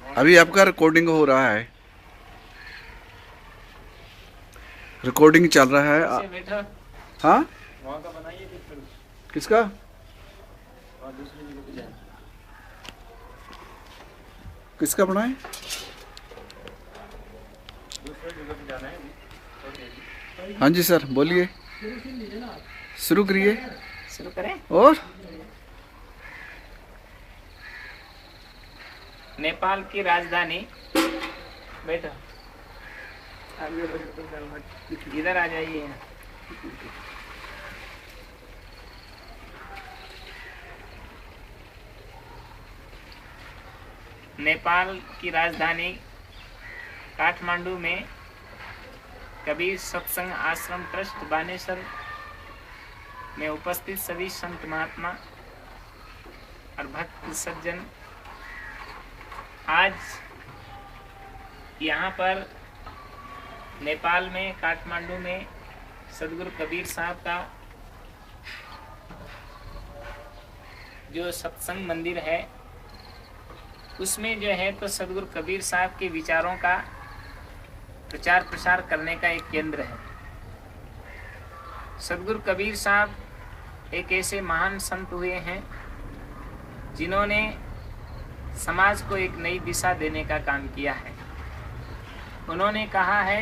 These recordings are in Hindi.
अभी आपका रिकॉर्डिंग हो रहा है, रिकॉर्डिंग चल रहा है। बैठा हाँ, वहाँ का बनाइए फिर किसका? और दूसरी जगह पे जाए। किसका बनाए? दूसरी जगह पे जाना है अभी। हाँ जी सर, बोलिए, शुरू करिए। शुरू करें। और नेपाल की राजधानी, बैठो इधर आ जाइए। नेपाल की राजधानी काठमांडू में कबीर सत्संग आश्रम ट्रस्ट बानेश्वर में उपस्थित सभी संत महात्मा और भक्त सज्जन आज यहाँ पर नेपाल में काठमांडू में सदगुरु कबीर साहब का जो सत्संग मंदिर है उसमें जो है तो सदगुरु कबीर साहब के विचारों का प्रचार प्रसार करने का एक केंद्र है। सदगुरु कबीर साहब एक ऐसे महान संत हुए हैं जिन्होंने समाज को एक नई दिशा देने का काम किया है। उन्होंने कहा है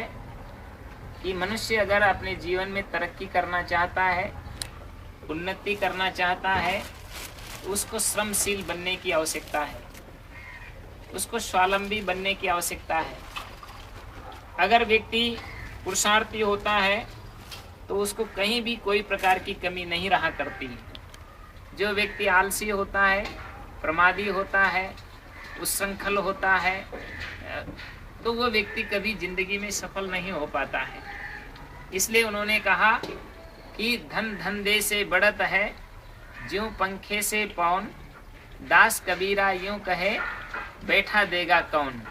कि मनुष्य अगर अपने जीवन में तरक्की करना चाहता है, उन्नति करना चाहता है, उसको श्रमशील बनने की आवश्यकता है, उसको स्वावलंबी बनने की आवश्यकता है। अगर व्यक्ति पुरुषार्थी होता है तो उसको कहीं भी कोई प्रकार की कमी नहीं रहा करती। जो व्यक्ति आलसी होता है, प्रमादी होता है, उच्छृंखल होता है, तो वो व्यक्ति कभी जिंदगी में सफल नहीं हो पाता है। इसलिए उन्होंने कहा कि धन धंधे से बढ़त है, ज्यों पंखे से पौन, दास कबीरा यूं कहे बैठा देगा कौन।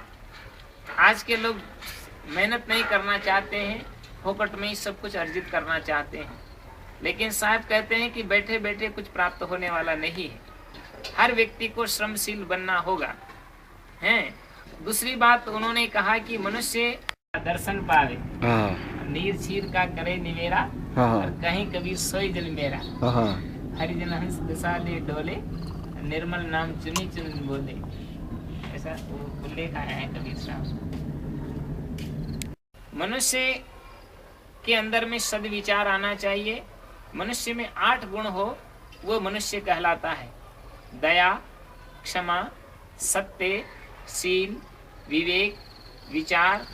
आज के लोग मेहनत नहीं करना चाहते हैं, फोकट में ही सब कुछ अर्जित करना चाहते हैं, लेकिन साहब कहते हैं कि बैठे बैठे कुछ प्राप्त होने वाला नहीं है। हर व्यक्ति को श्रमशील बनना होगा हैं। दूसरी बात उन्होंने कहा कि मनुष्य दर्शन पावे, नीर छीर का करे निवेरा, और कहीं कभी सोई जल मेरा, हरिजन हंस दिशा ले डोले, निर्मल नाम चुनी चुन बोले। ऐसा उल्लेख आया है कबीर साहब। मनुष्य के अंदर में सद्विचार आना चाहिए। मनुष्य में 8 गुण हो वो मनुष्य कहलाता है। दया, क्षमा, सत्य, शील, विवेक, विचार,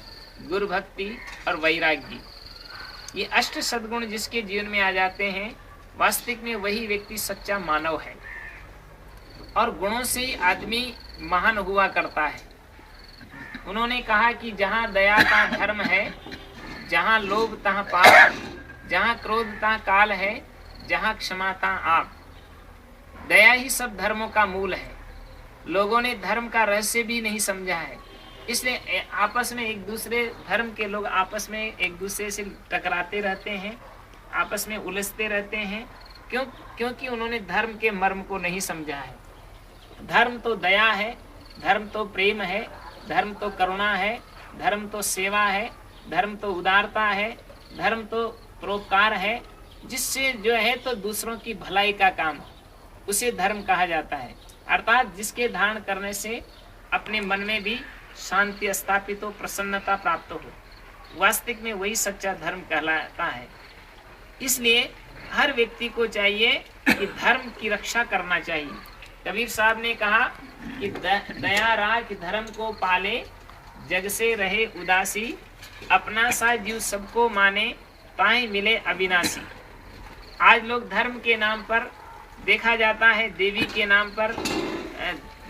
गुरु भक्ति और वैराग्य। ये 8 सद्गुण जिसके जीवन में आ जाते हैं, वास्तविक में वही व्यक्ति सच्चा मानव है और गुणों से ही आदमी महान हुआ करता है। उन्होंने कहा कि जहाँ दया का धर्म है, जहाँ लोभ तहाँ पाप, जहाँ क्रोध तहाँ काल है, जहाँ क्षमा तहाँ आप। दया ही सब धर्मों का मूल है। लोगों ने धर्म का रहस्य भी नहीं समझा है, इसलिए आपस में एक दूसरे धर्म के लोग आपस में एक दूसरे से टकराते रहते हैं, आपस में उलझते रहते हैं। क्योंकि उन्होंने धर्म के मर्म को नहीं समझा है। धर्म तो दया है, धर्म तो प्रेम है, धर्म तो करुणा है, धर्म तो सेवा है, धर्म तो उदारता है, धर्म तो परोपकार है। जिससे जो है तो दूसरों की भलाई का काम उसे धर्म कहा जाता है। अर्थात जिसके धारण करने से अपने मन में भी शांति स्थापित हो, प्रसन्नता प्राप्त हो। वास्तविक में वही सच्चा धर्म कहलाता है। इसलिए हर व्यक्ति को चाहिए कि धर्म की रक्षा करना चाहिए। कबीर साहब ने कहा कि दया राख धर्म को पाले, जग से रहे उदासी, अपना सा जीव सबको माने, ताहि मिले अविनाशी। आज लोग धर्म के नाम पर देखा जाता है, देवी के नाम पर,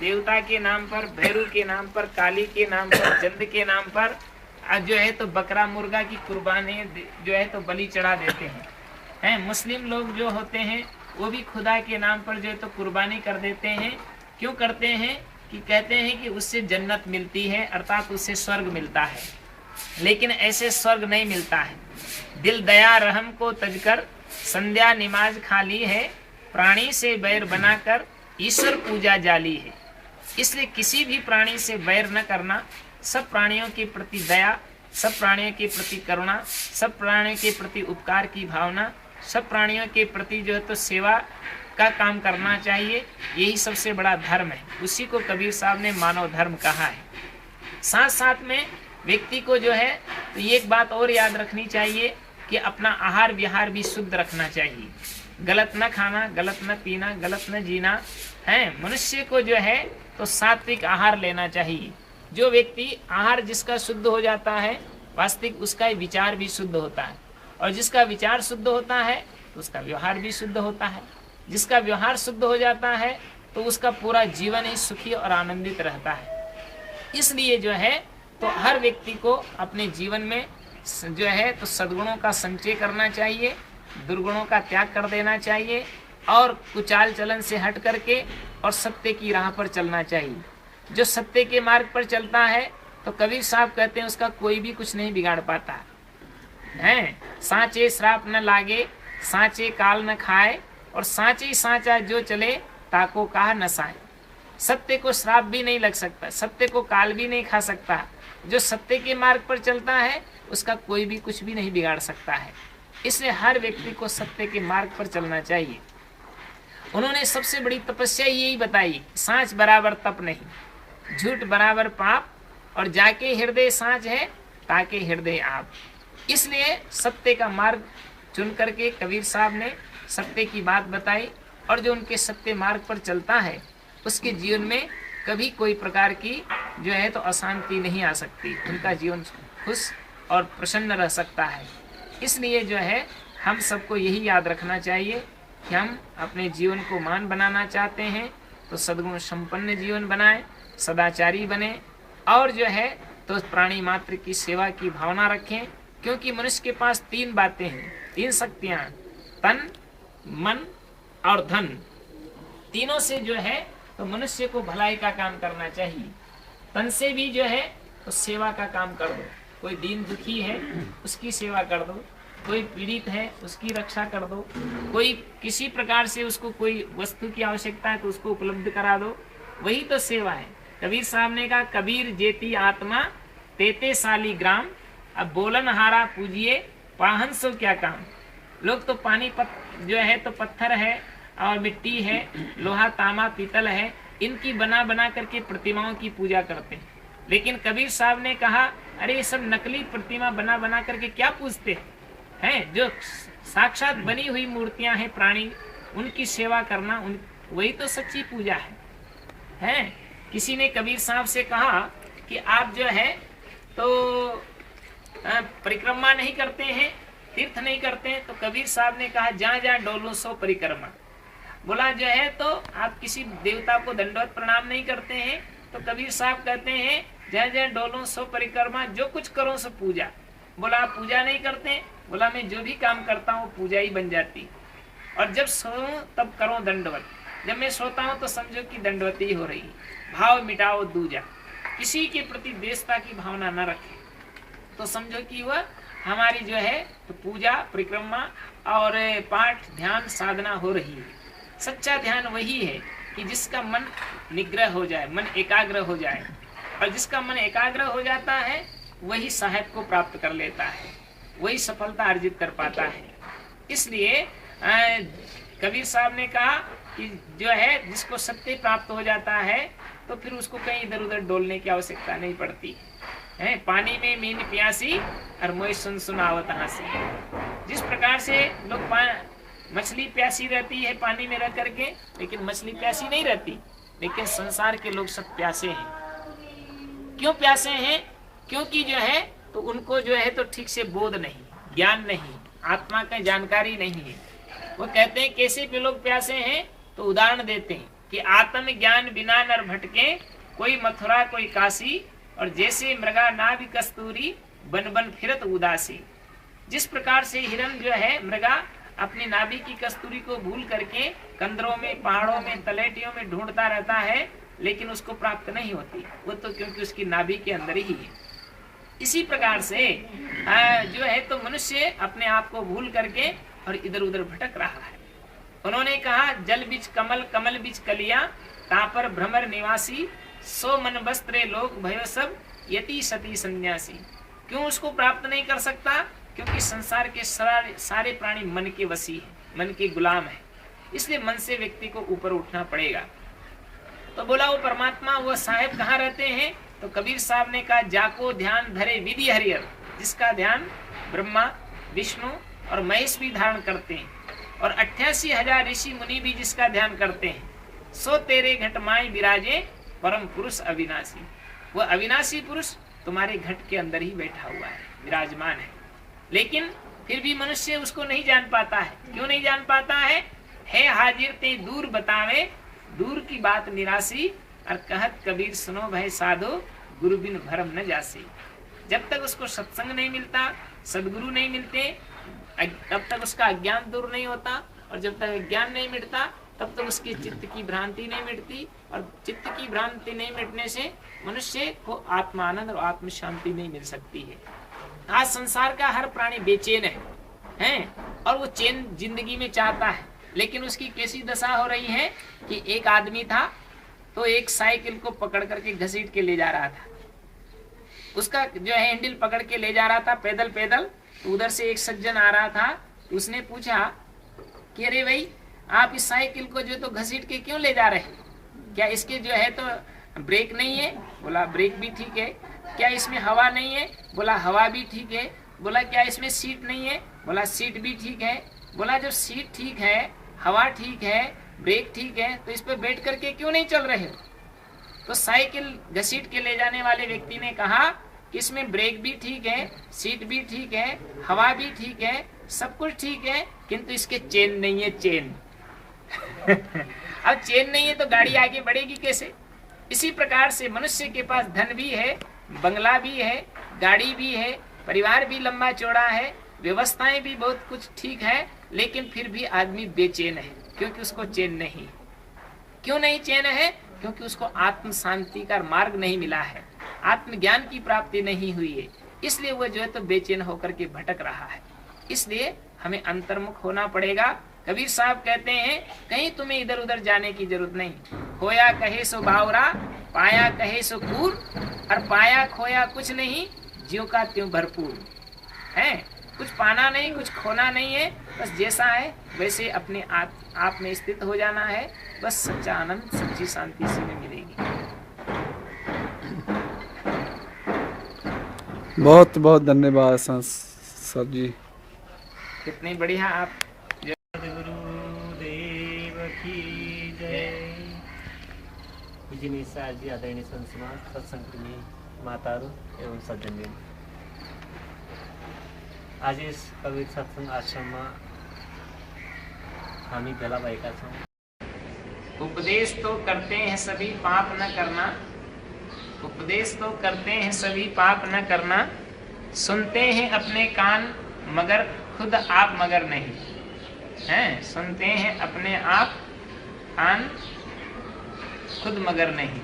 देवता के नाम पर, भैरू के नाम पर, काली के नाम पर, चंद के नाम पर जो है तो बकरा मुर्गा की कुर्बानी जो है तो बलि चढ़ा देते हैं। मुस्लिम लोग जो होते हैं वो भी खुदा के नाम पर जो है तो कुर्बानी कर देते हैं। क्यों करते हैं? कि कहते हैं कि उससे जन्नत मिलती है, अर्थात उससे स्वर्ग मिलता है। लेकिन ऐसे स्वर्ग नहीं मिलता है। दिल दया रहम को तजकर संध्या नमाज खाली है, प्राणी से बैर बनाकर ईश्वर पूजा जाली है। इसलिए किसी भी प्राणी से वैर न करना, सब प्राणियों के प्रति दया, सब प्राणियों के प्रति करुणा, सब प्राणियों के प्रति उपकार की भावना, सब प्राणियों के प्रति जो है तो सेवा का काम करना चाहिए। यही सबसे बड़ा धर्म है। उसी को कबीर साहब ने मानव धर्म कहा है। साथ साथ में व्यक्ति को जो है तो ये एक बात और याद रखनी चाहिए कि अपना आहार विहार भी शुद्ध रखना चाहिए। गलत न खाना, गलत न पीना, गलत न जीना है। मनुष्य को जो है तो सात्विक आहार लेना चाहिए। जो व्यक्ति आहार जिसका शुद्ध हो जाता है, वास्तविक उसका विचार भी शुद्ध होता है, और जिसका विचार शुद्ध होता है तो उसका व्यवहार भी शुद्ध होता है। जिसका व्यवहार शुद्ध हो जाता है तो उसका पूरा जीवन ही सुखी और आनंदित रहता है। इसलिए जो है तो हर व्यक्ति को अपने जीवन में जो है तो सद्गुणों का संचय करना चाहिए, दुर्गुणों का त्याग कर देना चाहिए, और कुचाल चलन से हट करके और सत्य की राह पर चलना चाहिए। जो सत्य के मार्ग पर चलता है तो कबीर साहब कहते हैं उसका कोई भी कुछ नहीं बिगाड़ पाता है। सांचे श्राप न लागे, सांचे काल न खाए, और सांचे सांचा जो चले ताको कहा न साए। सत्य को श्राप भी नहीं लग सकता, सत्य को काल भी नहीं खा सकता। जो सत्य के मार्ग पर चलता है उसका कोई भी कुछ भी नहीं बिगाड़ सकता है। इसलिए हर व्यक्ति को सत्य के मार्ग पर चलना चाहिए। उन्होंने सबसे बड़ी तपस्या यही बताई, सांच बराबर तप नहीं, झूठ बराबर पाप, और जाके हृदय सांच है ताके हृदय आप। इसलिए सत्य का मार्ग चुन करके कबीर साहब ने सत्य की बात बताई, और जो उनके सत्य मार्ग पर चलता है उसके जीवन में कभी कोई प्रकार की जो है तो अशांति नहीं आ सकती। उनका जीवन खुश और प्रसन्न रह सकता है। इसलिए जो है हम सबको यही याद रखना चाहिए कि हम अपने जीवन को मान बनाना चाहते हैं तो सद्गुण संपन्न जीवन बनाएं, सदाचारी बने, और जो है तो प्राणी मात्र की सेवा की भावना रखें। क्योंकि मनुष्य के पास तीन बातें हैं, तीन शक्तियां, तन, मन और धन। तीनों से जो है तो मनुष्य को भलाई का काम करना चाहिए। तन से भी जो है तो सेवा का काम कर दो। कोई दीन दुखी है उसकी सेवा कर दो, कोई पीड़ित है उसकी रक्षा कर दो, कोई किसी प्रकार से उसको कोई वस्तु की आवश्यकता है तो उसको उपलब्ध करा दो। वही तो सेवा है। कबीर साहब ने कहा, कबीर जेती आत्मा तेते साली ग्राम, अब बोलन हारा पूजिए पाहन सो क्या काम। लोग तो पानी जो है तो पत्थर है और मिट्टी है, लोहा तांबा पीतल है, इनकी बना बना करके प्रतिमाओं की पूजा करते हैं। लेकिन कबीर साहब ने कहा, अरे ये सब नकली प्रतिमा बना बना करके क्या पूजते हैं? जो साक्षात बनी हुई मूर्तियां हैं प्राणी, उनकी सेवा करना वही तो सच्ची पूजा है। किसी ने कबीर साहब से कहा कि आप जो है तो परिक्रमा नहीं करते हैं, तीर्थ नहीं करते हैं। तो कबीर साहब ने कहा, जहाँ जहाँ डोलो सो परिक्रमा। बोला जो है तो आप किसी देवता को दंडवत प्रणाम नहीं करते हैं। तो कबीर साहब कहते हैं, जहाँ जहाँ डोलो सो परिक्रमा, जो कुछ करो सो पूजा। बोला आप पूजा नहीं करते? बोला मैं जो भी काम करता हूँ पूजा ही बन जाती। और जब सोऊं तब करो दंडवत, जब मैं सोता हूँ तो समझो कि दंडवत ही हो रही है। भाव मिटाओ दूजा, किसी के प्रति देशता की भावना न रखे तो समझो कि वह हमारी जो है तो पूजा परिक्रमा और पाठ ध्यान साधना हो रही है। सच्चा ध्यान वही है कि जिसका मन निग्रह हो जाए, मन एकाग्र हो जाए, और जिसका मन एकाग्र हो जाता है वही साहेब को प्राप्त कर लेता है, वही सफलता अर्जित कर पाता है। इसलिए कबीर साहब ने कहा कि जो है जिसको सत्य प्राप्त हो जाता है तो फिर उसको कहीं इधर उधर डोलने की आवश्यकता नहीं पड़ती है। पानी में मीन प्यासी और मोय सुन सुनावत हंसी। जिस प्रकार से लोग मछली प्यासी रहती है पानी में रह करके, लेकिन मछली प्यासी नहीं रहती, लेकिन संसार के लोग सब प्यासे हैं। क्यों प्यासे हैं? क्योंकि जो है तो उनको जो है तो ठीक से बोध नहीं, ज्ञान नहीं, आत्मा का जानकारी नहीं है। वो कहते हैं कैसे भी लोग प्यासे हैं, तो उदाहरण देते हैं कि आत्म ज्ञान बिना नर भटके, कोई मथुरा कोई काशी, और जैसे मृगा नाभि कस्तूरी बन बन फिरत उदासी। जिस प्रकार से हिरन जो है मृगा अपनी नाभि की कस्तूरी को भूल करके कंदरों में, पहाड़ों में, तलेटियों में ढूंढता रहता है, लेकिन उसको प्राप्त नहीं होती, वो तो क्योंकि उसकी नाभि के अंदर ही है। इसी प्रकार से जो है तो मनुष्य अपने आप को भूल करके और इधर उधर भटक रहा है। उन्होंने कहा, जल बीच कमल, कमल बीच कलिया, तापर भ्रमर निवासी, सो मन वस्त्रे लोक भयो सब यति सती सन्यासी। क्यों उसको प्राप्त नहीं कर सकता? क्योंकि संसार के सारे प्राणी मन के वशी है, मन के गुलाम है। इसलिए मन से व्यक्ति को ऊपर उठना पड़ेगा। तो बोला वो परमात्मा, वो साहेब कहाँ रहते हैं? तो कबीर साहब ने कहा, जाको ध्यान धरे विधि हरिहर, जिसका ध्यान ब्रह्मा, विष्णु और महेश भी धारण करते हैं, और 88,000 ऋषि मुनि भी जिसका ध्यान करते हैं, सो तेरे घट माई विराजे परम पुरुष अविनाशी। वह अविनाशी पुरुष तुम्हारे घट के अंदर ही बैठा हुआ है, विराजमान है। लेकिन फिर भी मनुष्य उसको नहीं जान पाता है। क्यों नहीं जान पाता है? हाजिर ते दूर बतावे, दूर की बात निराशी, और कहत कबीर सुनो भय साधो, गुरु बिन भरम न जासी। जब तक उसको सत्संग नहीं मिलता, सदगुरु नहीं मिलते, तब तक उसका अज्ञान दूर नहीं होता, और जब तक अज्ञान नहीं मिटता तब तक उसकी चित्त की भ्रांति नहीं मिटती, और चित्त की भ्रांति नहीं मिटने से मनुष्य को आत्मानंद और आत्म शांति नहीं मिल सकती है। आज संसार का हर प्राणी बेचैन है, और वो चैन जिंदगी में चाहता है। लेकिन उसकी कैसी दशा हो रही है कि एक आदमी था, तो एक साइकिल को पकड़ करके घसीट के ले जा रहा था। उसका जो है हैंडल पकड़ के ले जा रहा था पैदल पैदल। तो उधर से एक सज्जन आ रहा था, उसने पूछा कि अरे भाई, आप इस साइकिल को जो तो घसीट के क्यों ले जा रहे हैं? क्या इसके जो है तो ब्रेक नहीं है? बोला ब्रेक भी ठीक है। क्या इसमें हवा नहीं है? बोला हवा भी ठीक है। बोला क्या इसमें सीट नहीं है? बोला सीट भी ठीक है। बोला जब सीट ठीक है, हवा ठीक है, ब्रेक ठीक है, तो इस पर बैठ करके क्यों नहीं चल रहे हो? तो साइकिल घसीट के ले जाने वाले व्यक्ति ने कहा कि इसमें ब्रेक भी ठीक है, सीट भी ठीक है, हवा भी ठीक है, सब कुछ ठीक है, किंतु इसके चेन नहीं है, चेन। अब चेन नहीं है तो गाड़ी आगे बढ़ेगी कैसे? इसी प्रकार से मनुष्य के पास धन भी है, बंगला भी है, गाड़ी भी है, परिवार भी लंबा चौड़ा है, व्यवस्थाएं भी बहुत कुछ ठीक है, लेकिन फिर भी आदमी बेचैन है, क्योंकि उसको चैन नहीं। क्यों नहीं चैन है? क्योंकि उसको आत्म शांति का मार्ग नहीं मिला है, आत्मज्ञान की प्राप्ति नहीं हुई है। इसलिए वह जो है तो बेचैन होकर के भटक रहा है। इसलिए हमें अंतर्मुख होना पड़ेगा। कबीर साहब कहते हैं, कहीं तुम्हें इधर उधर जाने की जरूरत नहीं। खोया कहे सो बावरा, पाया कहे सो कूर, और पाया खोया कुछ नहीं, ज्यों का त्यों भरपूर है। कुछ पाना नहीं, कुछ खोना नहीं है, बस जैसा है वैसे अपने आप में स्थित हो जाना है। बस सच्चा आनंद, सच्ची शांति इसी में मिलेगी। बहुत बहुत धन्यवाद सर जी। कितनी बढ़िया आप। गुरुदेव की जय। पूजनीय सर जी, आदरणीय संत समाज, सत्संगी माताहरू एवं सज्जनगण, आज यस कबीर सत्संग आश्रममा हामी भेला भएका छौँ। उपदेश तो करते हैं सभी पाप न करना, उपदेश तो करते हैं सभी पाप न करना, सुनते हैं अपने कान मगर खुद आप मगर नहीं हैं। सुनते हैं अपने आप कान, खुद मगर नहीं।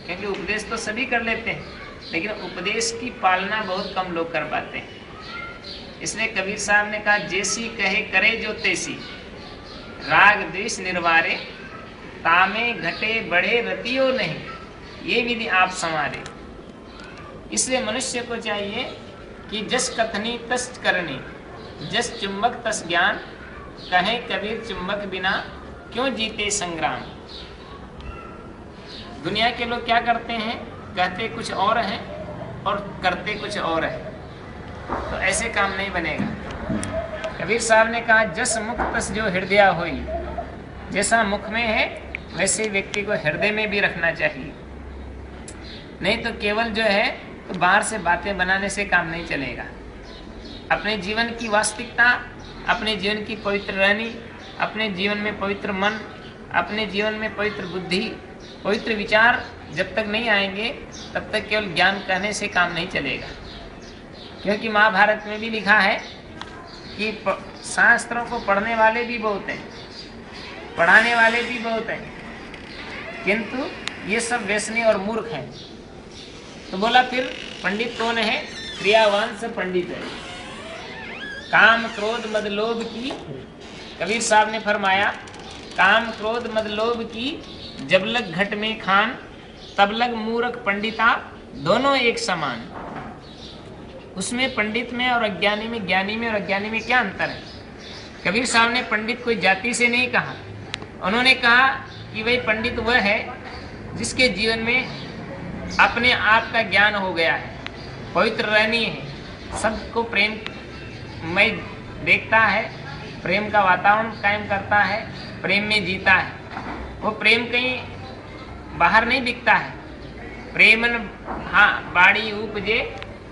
क्योंकि उपदेश तो सभी कर लेते हैं, लेकिन उपदेश की पालना बहुत कम लोग कर पाते हैं। इसलिए कबीर साहब ने कहा, जैसी कहे करे जो तैसी, राग द्वेष निर्वारे, तामे घटे बढ़े रतियो नहीं, ये विधि आप संवारे। इसलिए मनुष्य को चाहिए कि जस कथनी तस करनी, जस चुंबक तस ज्ञान, कहे कबीर चुंबक बिना क्यों जीते संग्राम। दुनिया के लोग क्या करते हैं? कहते कुछ और है और करते कुछ और है, तो ऐसे काम नहीं बनेगा। कबीर साहब ने कहा, जस मुख तस जो हृदय होई, जैसा मुख में है वैसे व्यक्ति को हृदय में भी रखना चाहिए। नहीं तो केवल जो है तो बाहर से बातें बनाने से काम नहीं चलेगा। अपने जीवन की वास्तविकता, अपने जीवन की पवित्र रहनी, अपने जीवन में पवित्र मन, अपने जीवन में पवित्र बुद्धि, पवित्र विचार जब तक नहीं आएंगे तब तक केवल ज्ञान कहने से काम नहीं चलेगा। क्योंकि महाभारत में भी लिखा है कि शास्त्रों को पढ़ने वाले भी बहुत हैं, पढ़ाने वाले भी बहुत हैं, किंतु ये सब व्यसनी और मूर्ख हैं। तो बोला फिर पंडित कौन है? क्रियावान से पंडित है। काम क्रोध मद लोभ की, कबीर साहब ने फरमाया, काम क्रोध मद लोभ की जब लग घट में खान, तब लग मूर्ख पंडिता दोनों एक समान। उसमें पंडित में और अज्ञानी में, ज्ञानी में और अज्ञानी में क्या अंतर है? कबीर साहब ने पंडित कोई जाति से नहीं कहा, उन्होंने कहा कि भाई पंडित वह है जिसके जीवन में अपने आप का ज्ञान हो गया है, पवित्र रहनी है, सबको प्रेम में देखता है, प्रेम का वातावरण कायम करता है, प्रेम में जीता है। वो प्रेम कहीं बाहर नहीं दिखता है। प्रेमन हाँ बाड़ी उपजे,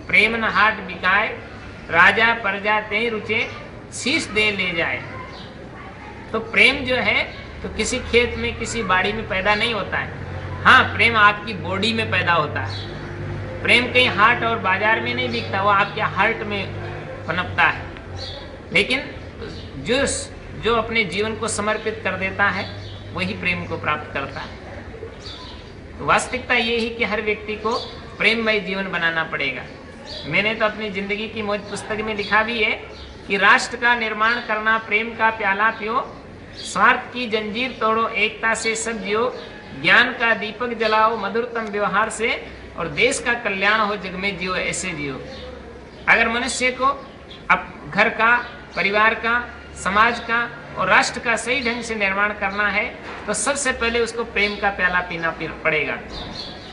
प्रेमन हाट बिकाए, राजा प्रजा ते रुचे, शीश दे ले जाए। तो प्रेम जो है तो किसी खेत में, किसी बाड़ी में पैदा नहीं होता है। हाँ, प्रेम आपकी बॉडी में पैदा होता है। प्रेम कहीं हाट और बाजार में नहीं दिखता, वो आपके हार्ट में पनपता है। लेकिन जो अपने जीवन को समर्पित कर देता है वही प्रेम को प्राप्त करता है। तो वास्तविकता ये ही कि हर व्यक्ति को प्रेममय जीवन बनाना पड़ेगा। मैंने तो अपनी जिंदगी की मौज पुस्तक में लिखा भी है कि राष्ट्र का निर्माण करना, प्रेम का प्याला पियो, स्वार्थ की जंजीर तोड़ो, एकता से सब जियो, ज्ञान का दीपक जलाओ मधुरतम व्यवहार से, और देश का कल्याण हो जग में जियो ऐसे जियो। अगर मनुष्य को अब घर का, परिवार का, समाज का और राष्ट्र का सही ढंग से निर्माण करना है तो सबसे पहले उसको प्रेम का प्याला पीना पड़ेगा।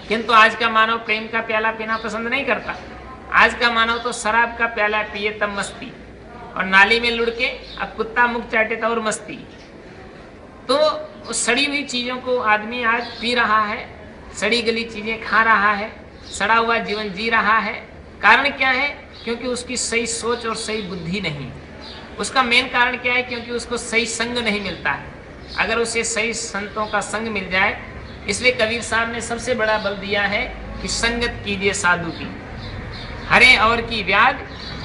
किंतु आज का मानव प्रेम का प्याला पीना पसंद नहीं करता। आज का मानव तो शराब का प्याला पिए तब मस्ती, और नाली में लुढ़के अब कुत्ता मुख चाटे तो और मस्ती। तो सड़ी हुई चीजों को आदमी आज पी रहा है, सड़ी गली चीजें खा रहा है, सड़ा हुआ जीवन जी रहा है। कारण क्या है? क्योंकि उसकी सही सोच और सही बुद्धि नहीं। उसका मेन कारण क्या है? क्योंकि उसको सही संग नहीं मिलता है। अगर उसे सही संतों का संग मिल जाए, इसलिए कबीर साहब ने सबसे बड़ा बल दिया है कि संगत कीजिए साधु की, हरे और की व्याग,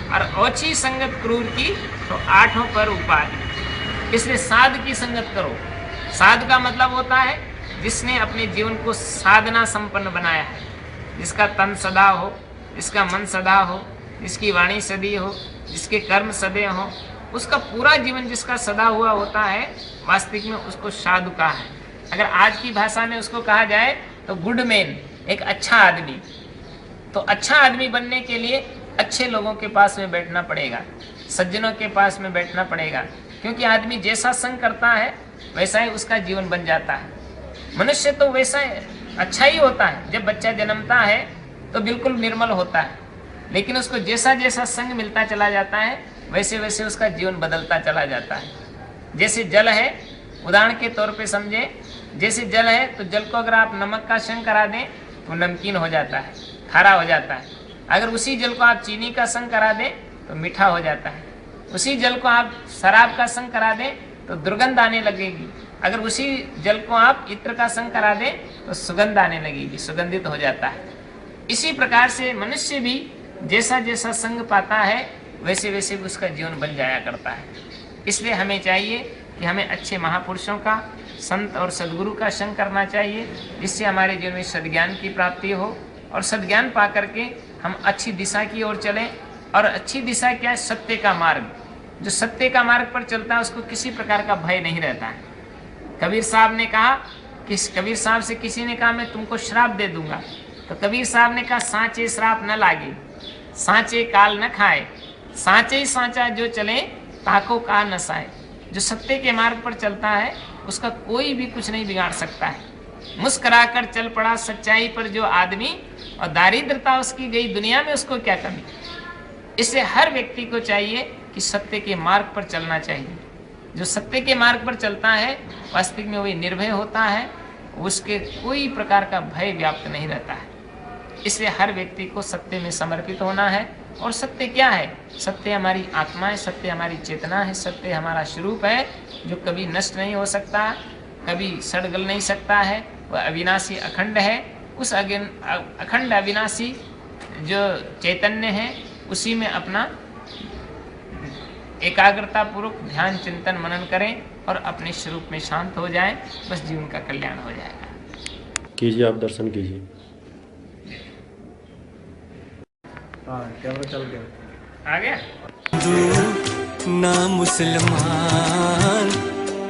और ओछी संगत क्रूर की तो आठों पर उपाधि। इसलिए साधु की संगत करो। साधु का मतलब होता है जिसने अपने जीवन को साधना संपन्न बनाया है, जिसका तन सदा हो, जिसका मन सदा हो, जिसकी वाणी सदी हो, जिसके कर्म सदे हो, उसका पूरा जीवन जिसका सदा हुआ होता है, वास्तविक में उसको साधु कहा है। अगर आज की भाषा में उसको कहा जाए तो गुड मैन, एक अच्छा आदमी। तो अच्छा आदमी बनने के लिए अच्छे लोगों के पास में बैठना पड़ेगा, सज्जनों के पास में बैठना पड़ेगा, क्योंकि आदमी जैसा संग करता है वैसा ही उसका जीवन बन जाता है। मनुष्य तो वैसा अच्छा ही होता है। जब बच्चा जन्मता है तो बिल्कुल निर्मल होता है, लेकिन उसको जैसा जैसा संग मिलता चला जाता है वैसे वैसे उसका जीवन बदलता चला जाता है। जैसे जल है, उदाहरण के तौर पे समझे, जैसे जल है तो जल को अगर आप नमक का संग करा दें तो नमकीन हो जाता है, खारा हो जाता है। अगर उसी जल को आप चीनी का संग करा दें तो मीठा हो जाता है। उसी जल को आप शराब का संग करा दें तो दुर्गंध आने लगेगी। अगर उसी जल को आप इत्र का संग करा दें तो सुगंध आने लगेगी, सुगंधित हो जाता है। इसी प्रकार से मनुष्य भी जैसा जैसा संग पाता है वैसे वैसे उसका जीवन बन जाया करता है। इसलिए हमें चाहिए कि हमें अच्छे महापुरुषों का, संत और सदगुरु का संग करना चाहिए, जिससे हमारे जीवन में सद्ज्ञान की प्राप्ति हो, और सद्ज्ञान पा करके हम अच्छी दिशा की ओर चलें। और अच्छी दिशा क्या है? सत्य का मार्ग। जो सत्य का मार्ग पर चलता है उसको किसी प्रकार का भय नहीं रहता है। कबीर साहब ने कहा कि कबीर साहब से किसी ने कहा मैं तुमको श्राप दे दूंगा, तो कबीर साहब ने कहा सांचे श्राप न लागे, सांचे काल न खाए, सांचे ही सांचा जो चले ताको का नसाए। जो सत्य के मार्ग पर चलता है उसका कोई भी कुछ नहीं बिगाड़ सकता है। मुस्कुराकर चल पड़ा सच्चाई पर जो आदमी, और दारिद्रता उसकी गई दुनिया में उसको क्या कमी। इससे हर व्यक्ति को चाहिए कि सत्य के मार्ग पर चलना चाहिए। जो सत्य के मार्ग पर चलता है वास्तविक में वही निर्भय होता है, उसके कोई प्रकार का भय व्याप्त नहीं रहता है। इसलिए हर व्यक्ति को सत्य में समर्पित होना है। और सत्य क्या है? सत्य हमारी आत्मा है, सत्य हमारी चेतना है, सत्य हमारा स्वरूप है, जो कभी नष्ट नहीं हो सकता, कभी सड़गल नहीं सकता है। वह अविनाशी अखंड है। उस अखंड अविनाशी जो चैतन्य है उसी में अपना एकाग्रता पूर्वक ध्यान चिंतन मनन करें और अपने स्वरूप में शांत हो जाएं, बस जीवन का कल्याण हो जाएगा। कीजिए, आप दर्शन कीजिए। हाँ, कैमरा चल गया। आ गया? ना मुसलमान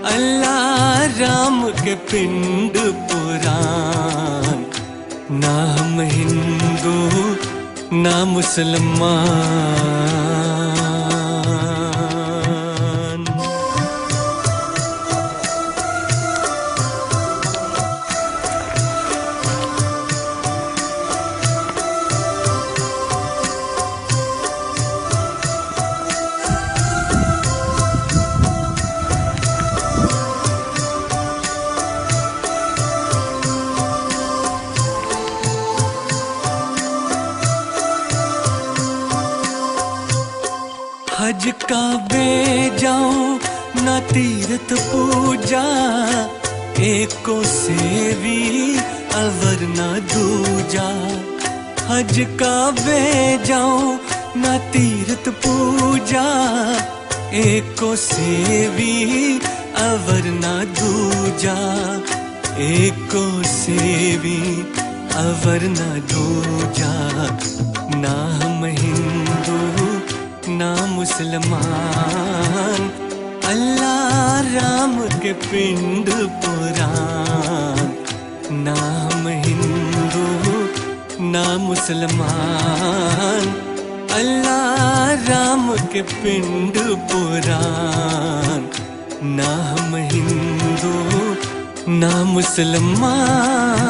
अल्लाह राम के पिंड पुराण, ना हम हिंदू ना मुसलमान। हज काबे जाऊं ना तीर्थ पूजा, एको सेवी अवर ना दूजा। हज काबे जाऊं ना तीर्थ पूजा, एको सेवी अवर ना दूजा। एको सेवी अवर ना दूजा। ना हम हिंदू ना मुसलमान, अल्लाह राम के पिंड पुराण। ना हम हिंदू ना मुसलमान, अल्लाह राम के पिंड पुराण। ना हम हिंदू ना मुसलमान।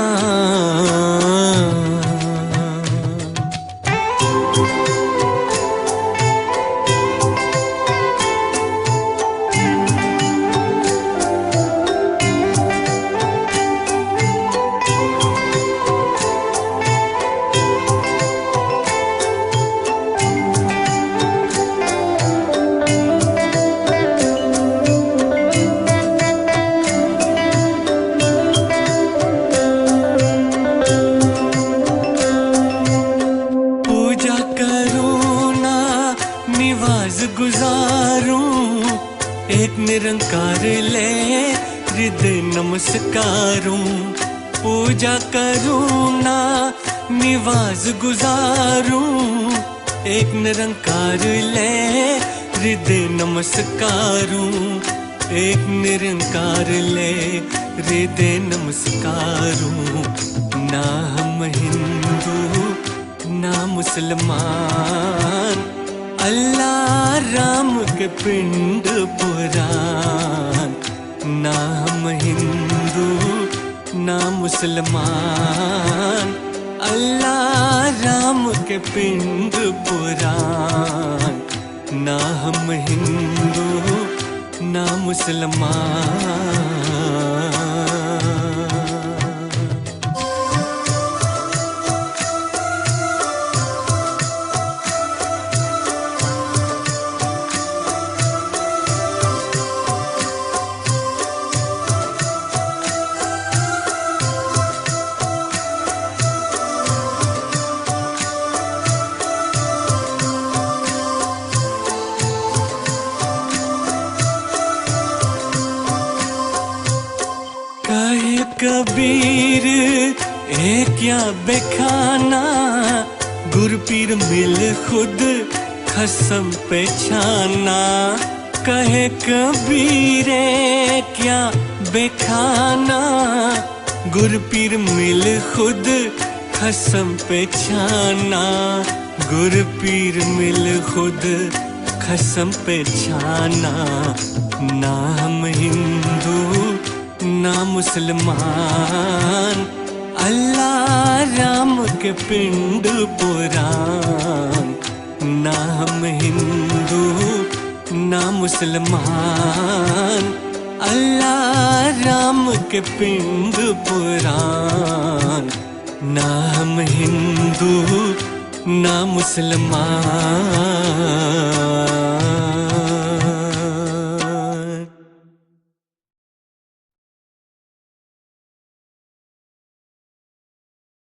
एक निरंकार ले हृदय नमस्कारूं। पूजा करूं ना निवाज गुजारूं। एक निरंकार ले हृदय नमस्कारूं। एक निरंकार ले हृदय नमस्कारूं। ना हम हिंदू ना मुसलमान, अल्लाह राम के पिंड पुराण। ना हम हिंदू ना मुसलमान, अल्लाह राम के पिंड पुराण। ना हम हिंदू ना मुसलमान। कबीर ए क्या बेखाना, गुरपीर मिल खुद खसम पे छाना। कहे कबीर ए क्या बेखाना, गुरपीर मिल खुद खसम पे छाना। गुरपीर मिल खुद खसम पे छाना। ना हम हिंदू ना मुसलमान, अल्लाह राम के पिंड पुराण। ना हम हिंदू ना मुसलमान, अल्लाह राम के पिंड पुराण। ना हम हिंदू ना मुसलमान।